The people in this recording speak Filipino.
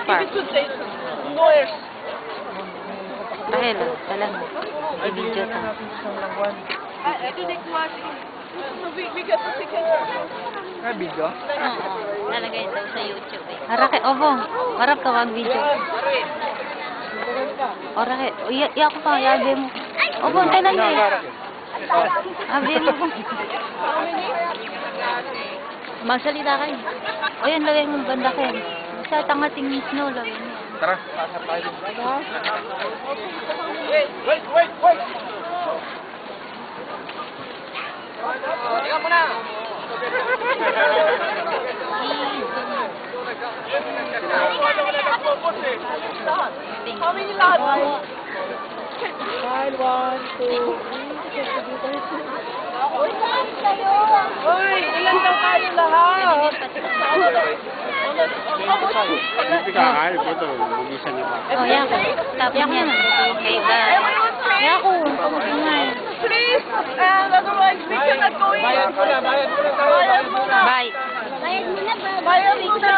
Park. Dahil, talang. I-video ta. Video? Oo. Lalagay daw sa YouTube eh. Harake, oho. Harap ka wag video. Orake, iya ko pa, yabe mo. Oho, tayo lang eh. Abi mo. Magsalita kayo. O yan, lawin mong banda kayo. Sa tangating snow, lawin mo. Tara, pasap tayo. Wait! Tingnan mo na! Kami lahat. Smile, 1, 2, 3. Uy! Ilan daw tayo lahat? Hindi ka kaya po ito. Mag-isa na ba? Oh, yan ko. Tapos yan. Okay, bye. Yan ko. Please! And otherwise, we cannot go in. Bayad ko na tayo. Bye. Bayad muna.